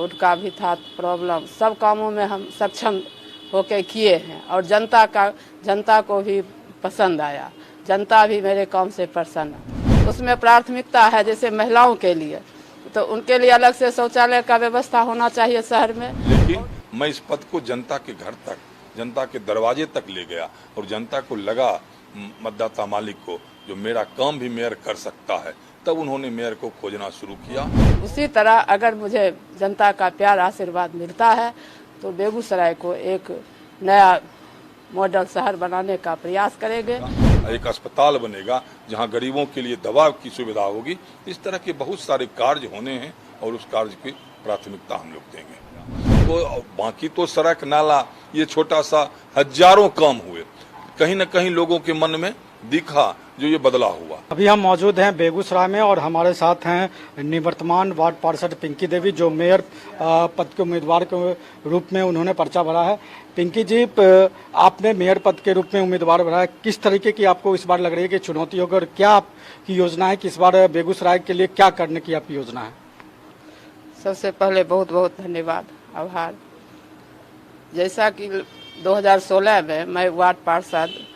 Road का भी था प्रॉब्लम, सब कामों में हम सक्षम होके किए हैं और जनता को भी पसंद आया, जनता भी मेरे काम से प्रसन्न है। उसमें प्राथमिकता है जैसे महिलाओं के लिए, तो उनके लिए अलग से शौचालय का व्यवस्था होना चाहिए शहर में। लेकिन मैं इस पद को जनता के घर तक, जनता के दरवाजे तक ले गया और जनता को लगा, मतदाता मालिक को, जो मेरा काम भी मेयर कर सकता है, तब उन्होंने मेयर को खोजना शुरू किया। उसी तरह अगर मुझे जनता का प्यार आशीर्वाद मिलता है तो बेगूसराय को एक नया मॉडल शहर बनाने का प्रयास करेंगे। एक अस्पताल बनेगा जहां गरीबों के लिए दवा की सुविधा होगी। इस तरह के बहुत सारे कार्य होने हैं और उस कार्य की प्राथमिकता हम लोग देंगे। तो बाकी तो सड़क नाला ये छोटा सा हजारों काम हुए, कहीं न कहीं लोगों के मन में दिखा जो ये बदला हुआ। अभी हम मौजूद हैं बेगूसराय में और हमारे साथ हैं निवर्तमान वार्ड पार्षद पिंकी देवी, जो मेयर पद के उम्मीदवार के रूप में उन्होंने पर्चा भरा है। पिंकी जी, आपने मेयर पद के रूप में उम्मीदवार भरा है, किस तरीके की आपको इस बार लग रही है कि चुनौती होगी और क्या आपकी योजना है कि इस बार बेगूसराय के लिए क्या करने की आपकी योजना है? सबसे पहले बहुत बहुत धन्यवाद, आभार। जैसा कि 2016 में मैं वार्ड पार्षद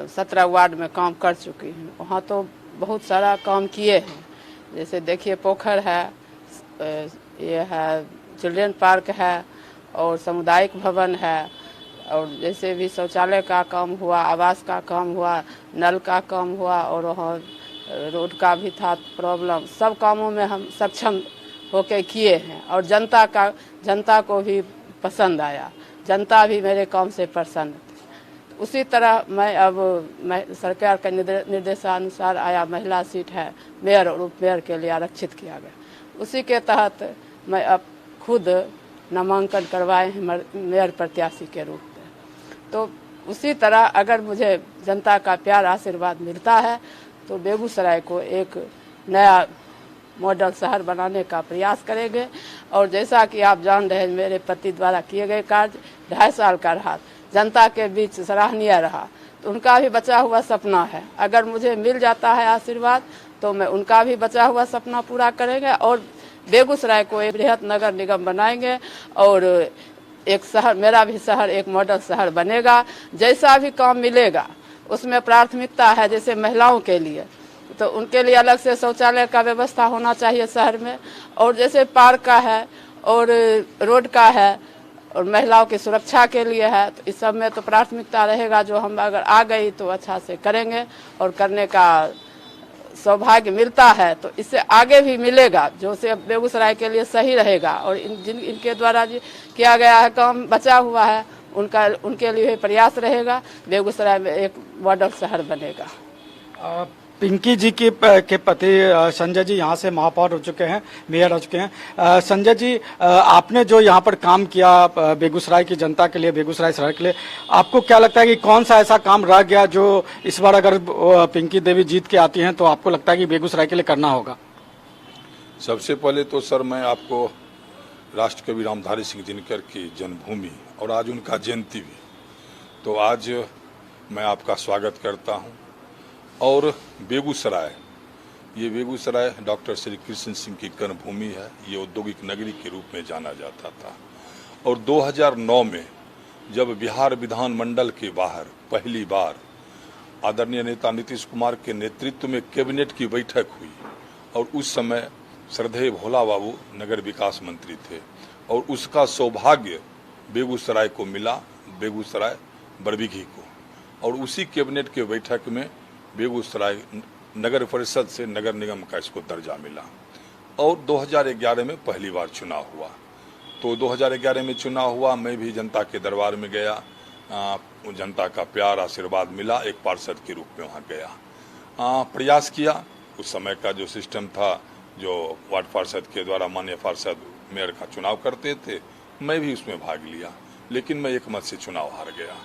17 वार्ड में काम कर चुकी हूँ, वहाँ तो बहुत सारा काम किए हैं। जैसे देखिए पोखर है, ये है चिल्ड्रेन पार्क है और सामुदायिक भवन है, और जैसे भी शौचालय का काम हुआ, आवास का काम हुआ, नल का काम हुआ, और वहाँ रोड का भी था प्रॉब्लम, सब कामों में हम सक्षम होके किए हैं और जनता को भी पसंद आया, जनता भी मेरे काम से प्रसन्न थी। उसी तरह मैं सरकार के निर्देशानुसार आया महिला सीट है, मेयर और उप मेयर के लिए आरक्षित किया गया। उसी के तहत मैं अब खुद नामांकन करवाए हैं मेयर प्रत्याशी के रूप में। तो उसी तरह अगर मुझे जनता का प्यार आशीर्वाद मिलता है तो बेगूसराय को एक नया मॉडल शहर बनाने का प्रयास करेंगे। और जैसा कि आप जान रहे हैं, मेरे पति द्वारा किए गए कार्य 2.5 साल का रहा, जनता के बीच सराहनीय रहा, तो उनका भी बचा हुआ सपना है। अगर मुझे मिल जाता है आशीर्वाद तो मैं उनका भी बचा हुआ सपना पूरा करेंगे और बेगूसराय को एक बृहद नगर निगम बनाएंगे और एक शहर, मेरा भी शहर एक मॉडल शहर बनेगा। जैसा भी काम मिलेगा उसमें प्राथमिकता है जैसे महिलाओं के लिए, तो उनके लिए अलग से शौचालय का व्यवस्था होना चाहिए शहर में, और जैसे पार्क का है और रोड का है और महिलाओं की सुरक्षा के लिए है, तो इस सब में तो प्राथमिकता रहेगा। जो हम अगर आ गई तो अच्छा से करेंगे और करने का सौभाग्य मिलता है तो इससे आगे भी मिलेगा, जो से बेगूसराय के लिए सही रहेगा। और इनके द्वारा किया गया है काम बचा हुआ है, उनके लिए प्रयास रहेगा, बेगूसराय में एक मॉडल शहर बनेगा। पिंकी जी के पति संजय जी यहाँ से महापौर हो चुके हैं, मेयर हो चुके हैं। संजय जी, आपने जो यहाँ पर काम किया बेगूसराय की जनता के लिए, बेगूसराय शहर के लिए, आपको क्या लगता है कि कौन सा ऐसा काम रह गया जो इस बार अगर पिंकी देवी जीत के आती हैं तो आपको लगता है कि बेगूसराय के लिए करना होगा? सबसे पहले तो सर मैं आपको राष्ट्रकवि रामधारी सिंह दिनकर की जन्मभूमि और आज उनका जयंती भी, तो आज मैं आपका स्वागत करता हूँ। और बेगूसराय, ये बेगूसराय डॉक्टर श्री कृष्ण सिंह की कर्मभूमि है, ये औद्योगिक नगरी के रूप में जाना जाता था। और 2009 में जब बिहार विधानमंडल के बाहर पहली बार आदरणीय नेता नीतीश कुमार के नेतृत्व में कैबिनेट की बैठक हुई और उस समय श्रद्धेय भोला बाबू नगर विकास मंत्री थे और उसका सौभाग्य बेगूसराय को मिला, बेगूसराय बरबीघी को। और उसी कैबिनेट के बैठक में बेगूसराय नगर परिषद से नगर निगम का इसको दर्जा मिला। और 2011 में पहली बार चुनाव हुआ, तो 2011 में चुनाव हुआ, मैं भी जनता के दरबार में गया, जनता का प्यार आशीर्वाद मिला, एक पार्षद के रूप में वहाँ गया, प्रयास किया। उस समय का जो सिस्टम था, जो वार्ड पार्षद के द्वारा माननीय पार्षद मेयर का चुनाव करते थे, मैं भी उसमें भाग लिया, लेकिन मैं एक मत से चुनाव हार गया।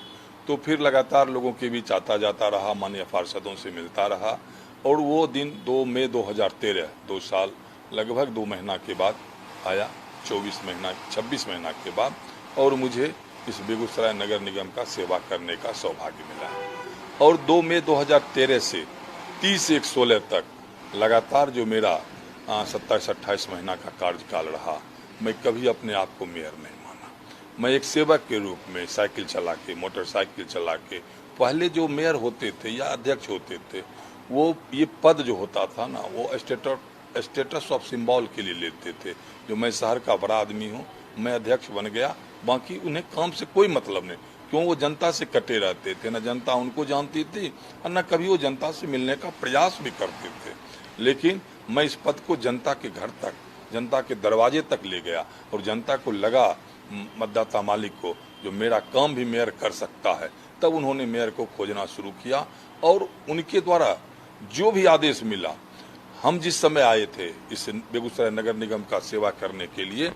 तो फिर लगातार लोगों के बीच आता जाता रहा, माननीय पार्षदों से मिलता रहा। और वो दिन 2 मई 2013, 2 साल लगभग 2 महीना के बाद आया, 26 महीना के बाद, और मुझे इस बेगूसराय नगर निगम का सेवा करने का सौभाग्य मिला। और 2 मई 2013 से 30/1/16 तक लगातार जो मेरा 27-28 महीना का कार्यकाल रहा, मैं कभी अपने आप को मेयर नहीं माना। मैं एक सेवक के रूप में साइकिल चला के, मोटरसाइकिल चला के, पहले जो मेयर होते थे या अध्यक्ष होते थे, वो ये पद जो होता था ना, वो स्टेटस ऑफ सिंबल के लिए लेते थे। जो मैं शहर का बड़ा आदमी हूँ, मैं अध्यक्ष बन गया, बाकी उन्हें काम से कोई मतलब नहीं। क्यों? वो जनता से कटे रहते थे, न जनता उनको जानती थी और न कभी वो जनता से मिलने का प्रयास भी करते थे। लेकिन मैं इस पद को जनता के घर तक, जनता के दरवाजे तक ले गया और जनता को लगा, मतदाता मालिक को, जो मेरा काम भी मेयर कर सकता है, तब उन्होंने मेयर को खोजना शुरू किया। और उनके द्वारा जो भी आदेश मिला, हम जिस समय आए थे इस बेगूसराय नगर निगम का सेवा करने के लिए,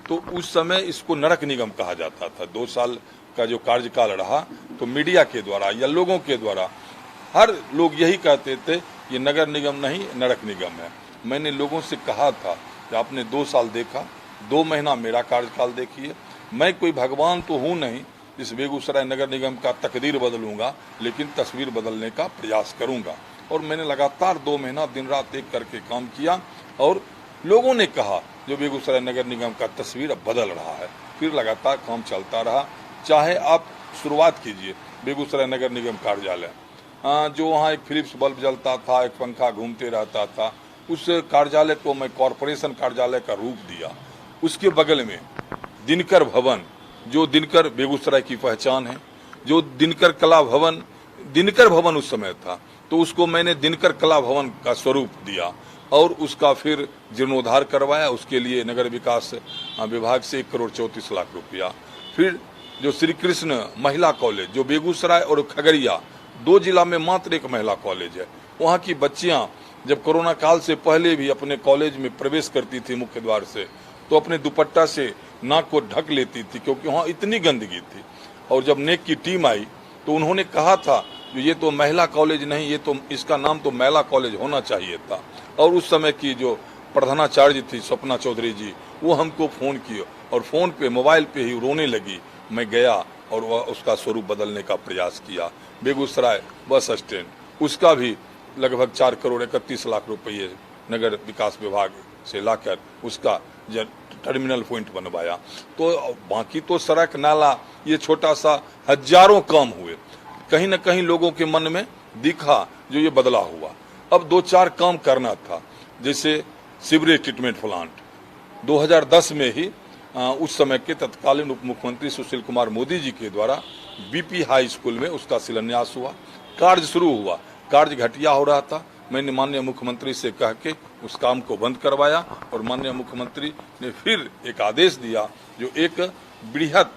तो उस समय इसको नरक निगम कहा जाता था। 2 साल का जो कार्यकाल रहा, तो मीडिया के द्वारा या लोगों के द्वारा हर लोग यही कहते थे, ये नगर निगम नहीं नरक निगम है। मैंने लोगों से कहा था कि आपने 2 साल देखा, 2 महीना मेरा कार्यकाल देखिए। मैं कोई भगवान तो हूँ नहीं इस बेगूसराय नगर निगम का तकदीर बदलूंगा, लेकिन तस्वीर बदलने का प्रयास करूंगा। और मैंने लगातार 2 महीना दिन रात एक करके काम किया और लोगों ने कहा जो बेगूसराय नगर निगम का तस्वीर अब बदल रहा है। फिर लगातार काम चलता रहा। चाहे आप शुरुआत कीजिए बेगूसराय नगर निगम कार्यालय, जो वहाँ एक फिलिप्स बल्ब जलता था, एक पंखा घूमते रहता था, उस कार्यालय को मैं कॉरपोरेशन कार्यालय का रूप दिया। उसके बगल में दिनकर भवन, जो दिनकर बेगूसराय की पहचान है, जो दिनकर कला भवन, दिनकर भवन उस समय था, तो उसको मैंने दिनकर कला भवन का स्वरूप दिया और उसका फिर जीर्णोद्धार करवाया। उसके लिए नगर विकास विभाग से 1,34,00,000 रुपया। फिर जो श्री कृष्ण महिला कॉलेज, जो बेगूसराय और खगड़िया 2 जिला में मात्र एक महिला कॉलेज है, वहाँ की बच्चियाँ जब कोरोना काल से पहले भी अपने कॉलेज में प्रवेश करती थी मुख्य द्वार से, तो अपने दुपट्टा से नाक को ढक लेती थी, क्योंकि वहाँ इतनी गंदगी थी। और जब नेक की टीम आई तो उन्होंने कहा था ये तो महिला कॉलेज नहीं, ये तो इसका नाम तो महिला कॉलेज होना चाहिए था। और उस समय की जो प्रधानाचार्य थी स्वप्ना चौधरी जी, वो हमको फ़ोन किए और फ़ोन पे, मोबाइल पे ही रोने लगी। मैं गया और वह उसका स्वरूप बदलने का प्रयास किया। बेगूसराय बस स्टैंड, उसका भी लगभग 4,31,00,000 रुपये नगर विकास विभाग से लाकर उसका टर्मिनल पॉइंट बनवाया। तो बाकी तो सड़क नाला ये छोटा सा हजारों काम हुए, कहीं न कहीं लोगों के मन में दिखा जो ये बदला हुआ। अब 2-4 काम करना था, जैसे सीवरेज ट्रीटमेंट प्लांट 2010 में ही उस समय के तत्कालीन उप मुख्यमंत्री सुशील कुमार मोदी जी के द्वारा बीपी हाई स्कूल में उसका शिलान्यास हुआ, कार्य शुरू हुआ। कार्य घटिया हो रहा था, मैंने माननीय मुख्यमंत्री से कह के उस काम को बंद करवाया और माननीय मुख्यमंत्री ने फिर एक आदेश दिया जो एक बृहद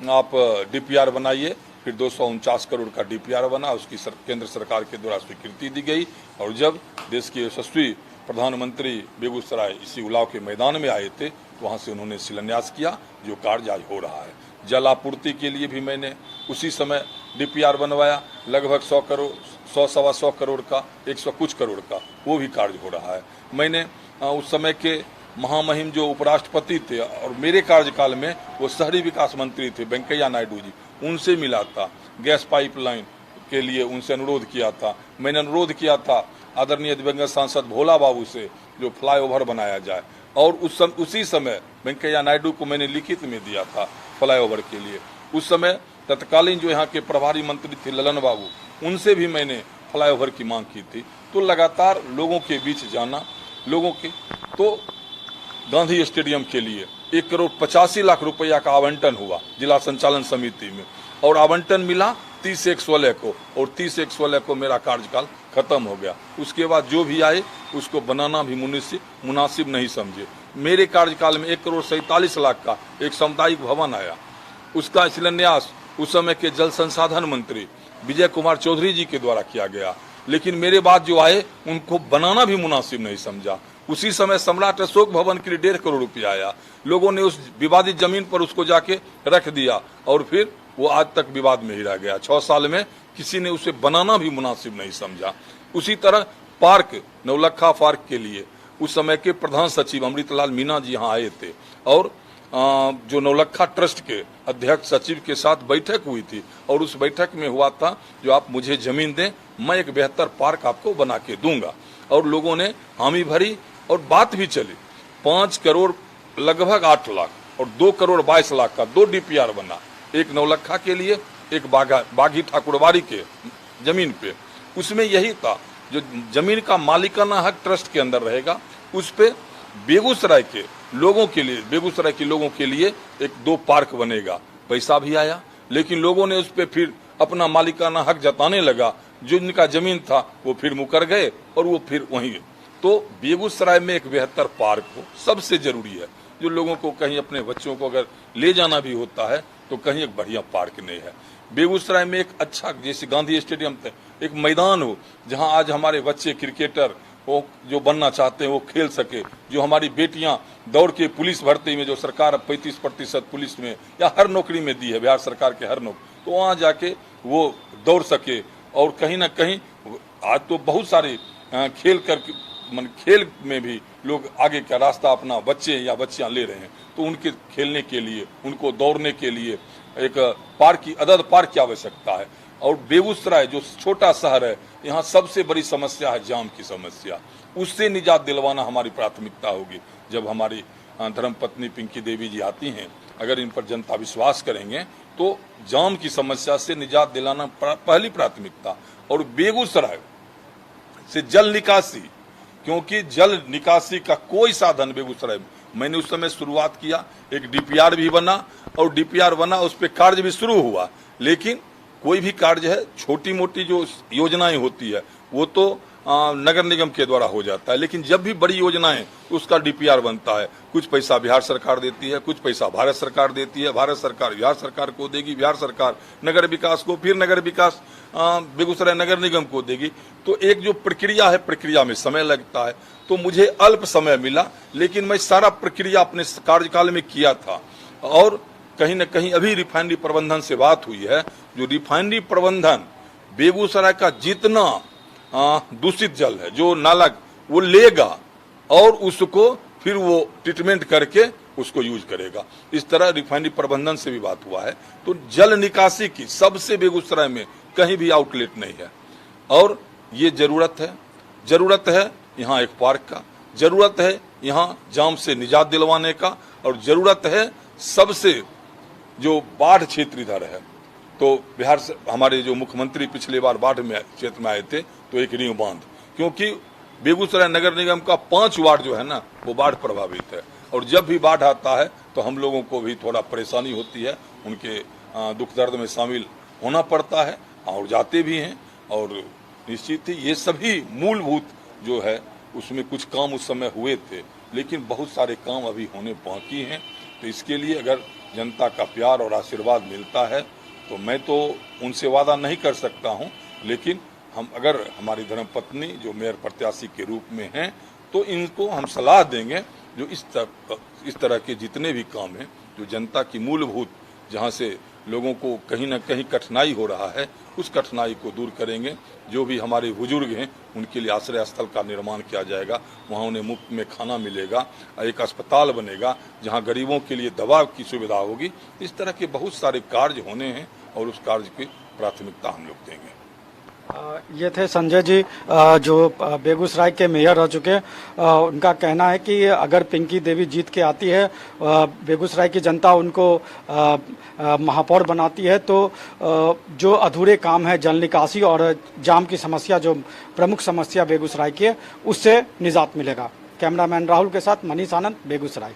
आप डीपीआर बनाइए। फिर 249 करोड़ का डीपीआर बना, उसकी केंद्र सरकार के द्वारा स्वीकृति दी गई। और जब देश के यशस्वी प्रधानमंत्री बेगूसराय इसी उलाव के मैदान में आए थे, वहाँ से उन्होंने शिलान्यास किया, जो कार्य आज हो रहा है। जल आपूर्ति के लिए भी मैंने उसी समय डीपीआर बनवाया, लगभग 100 करोड़, 100-125 करोड़ का, 100 कुछ करोड़ का, वो भी कार्य हो रहा है। मैंने उस समय के महामहिम जो उपराष्ट्रपति थे और मेरे कार्यकाल में वो शहरी विकास मंत्री थे वेंकैया नायडू जी, उनसे मिला था। गैस पाइपलाइन के लिए उनसे अनुरोध किया था। मैंने अनुरोध किया था आदरणीय दिवंगत सांसद भोला बाबू से जो फ्लाईओवर बनाया जाए, और उसी समय वेंकैया नायडू को मैंने लिखित में दिया था फ्लाईओवर के लिए। उस समय तत्कालीन जो यहाँ के प्रभारी मंत्री थे ललन बाबू, उनसे भी मैंने फ्लाईओवर की मांग की थी। तो लगातार लोगों के बीच जाना, लोगों के तो गांधी स्टेडियम के लिए 1,85,00,000 रुपया का आवंटन हुआ जिला संचालन समिति में, और आवंटन मिला 30/1/16 को, और 30/1/16 को मेरा कार्यकाल खत्म हो गया। उसके बाद जो भी आए उसको बनाना भी मुनासिब नहीं समझे। मेरे कार्यकाल में 1,47,00,000 का एक सामुदायिक भवन आया, उसका शिलान्यास उस समय के जल संसाधन मंत्री विजय कुमार चौधरी जी के द्वारा किया गया, लेकिन मेरे बाद जो आए उनको बनाना भी मुनासिब नहीं समझा। उसी समय सम्राट अशोक भवन के लिए 1.5 करोड़ रुपया आया, लोगों ने उस विवादित जमीन पर उसको जाके रख दिया और फिर वो आज तक विवाद में ही रह गया। 6 साल में किसी ने उसे बनाना भी मुनासिब नहीं समझा। उसी तरह पार्क, नौलखा पार्क के लिए उस समय के प्रधान सचिव अमृतलाल मीना जी यहाँ आए थे, और जो नौलखा ट्रस्ट के अध्यक्ष सचिव के साथ बैठक हुई थी, और उस बैठक में हुआ था जो आप मुझे जमीन दें, मैं एक बेहतर पार्क आपको बना के दूंगा। और लोगों ने हामी भरी और बात भी चली। 5 करोड़ लगभग 8 लाख और 2,22,00,000 का 2 DPR बना, एक नौलखा के लिए, एक बागी ठाकुरबाड़ी के जमीन पे। उसमें यही था, जो जमीन का मालिकाना हक ट्रस्ट के अंदर रहेगा, उस पे बेगूसराय के लोगों के लिए एक 2 पार्क बनेगा। पैसा भी आया, लेकिन लोगों ने उस पे फिर अपना मालिकाना हक जताने लगा, जो इनका जमीन था वो फिर मुकर गए और वो फिर वहीं। तो बेगूसराय में एक बेहतर पार्क हो सबसे जरूरी है। जो लोगों को कहीं अपने बच्चों को अगर ले जाना भी होता है तो कहीं एक बढ़िया पार्क नहीं है। बेगूसराय में एक अच्छा, जैसे गांधी स्टेडियम थे, एक मैदान हो जहां आज हमारे बच्चे क्रिकेटर वो जो बनना चाहते हैं वो खेल सके। जो हमारी बेटियां दौड़ के पुलिस भर्ती में, जो सरकार 35% पुलिस में या हर नौकरी में दी है, बिहार सरकार के हर नौकरी, तो वहां जाके वो दौड़ सके। और कहीं ना कहीं आज तो बहुत सारे खेल में भी लोग आगे का रास्ता अपना बच्चे या बच्चियां ले रहे हैं। तो उनके खेलने के लिए, उनको दौड़ने के लिए एक पार्क की आवश्यकता है। और बेगूसराय जो छोटा शहर है, यहाँ सबसे बड़ी समस्या है जाम की समस्या। उससे निजात दिलवाना हमारी प्राथमिकता होगी। जब हमारी धर्मपत्नी पिंकी देवी जी आती हैं, अगर इन पर जनता विश्वास करेंगे तो जाम की समस्या से निजात दिलाना पहली प्राथमिकता। और बेगूसराय से जल निकासी, क्योंकि जल निकासी का कोई साधन बेगूसराय में, मैंने उस समय शुरुआत किया, एक DPR भी बना और DPR बना, उस पर कार्य भी शुरू हुआ। लेकिन कोई भी कार्य है, छोटी मोटी जो योजनाएं होती है वो तो नगर निगम के द्वारा हो जाता है, लेकिन जब भी बड़ी योजनाएं उसका DPR बनता है। कुछ पैसा बिहार सरकार देती है, कुछ पैसा भारत सरकार देती है, भारत सरकार बिहार सरकार को देगी, बिहार सरकार नगर विकास को, फिर नगर विकास बेगूसराय नगर निगम को देगी। तो एक जो प्रक्रिया है, प्रक्रिया में समय लगता है। तो मुझे अल्प समय मिला, लेकिन मैं सारा प्रक्रिया अपने कार्यकाल में किया था। और कहीं न कहीं अभी रिफाइनरी प्रबंधन से बात हुई है, जो रिफाइनरी प्रबंधन बेगूसराय का जितना दूषित जल है, जो नाला, वो लेगा और उसको फिर वो ट्रीटमेंट करके उसको यूज करेगा। इस तरह रिफाइनरी प्रबंधन से भी बात हुआ है। तो जल निकासी की सबसे बेगूसराय में कहीं भी आउटलेट नहीं है। और ये जरूरत है यहाँ एक पार्क का, जरूरत है यहाँ जाम से निजात दिलवाने का, और जरूरत है सबसे जो बाढ़ क्षेत्र इधर है। तो बिहार से हमारे जो मुख्यमंत्री पिछले बार बाढ़ में क्षेत्र में आए थे, तो एक रीव बांध, क्योंकि बेगूसराय नगर निगम का 5 वार्ड जो है ना वो बाढ़ प्रभावित है। और जब भी बाढ़ आता है तो हम लोगों को भी थोड़ा परेशानी होती है, उनके दुख दर्द में शामिल होना पड़ता है और जाते भी हैं। और निश्चित ही ये सभी मूलभूत जो है उसमें कुछ काम उस समय हुए थे, लेकिन बहुत सारे काम अभी होने बाकी हैं। तो इसके लिए अगर जनता का प्यार और आशीर्वाद मिलता है तो मैं तो उनसे वादा नहीं कर सकता हूं, लेकिन अगर हमारी धर्मपत्नी जो मेयर प्रत्याशी के रूप में हैं तो इनको हम सलाह देंगे, जो इस तरह के जितने भी काम हैं, जो जनता की मूलभूत, जहां से लोगों को कहीं ना कहीं कठिनाई हो रहा है, उस कठिनाई को दूर करेंगे। जो भी हमारे बुजुर्ग हैं उनके लिए आश्रय स्थल का निर्माण किया जाएगा, वहाँ उन्हें मुफ्त में खाना मिलेगा, एक अस्पताल बनेगा जहाँ गरीबों के लिए दवा की सुविधा होगी। इस तरह के बहुत सारे कार्य होने हैं और उस कार्य की प्राथमिकता हम लोग देंगे। ये थे संजय जी, जो बेगूसराय के मेयर रह चुके हैं। उनका कहना है कि अगर पिंकी देवी जीत के आती है, बेगूसराय की जनता उनको महापौर बनाती है, तो जो अधूरे काम है, जल निकासी और जाम की समस्या, जो प्रमुख समस्या बेगूसराय की है, उससे निजात मिलेगा। कैमरामैन राहुल के साथ मनीष आनंद, बेगूसराय।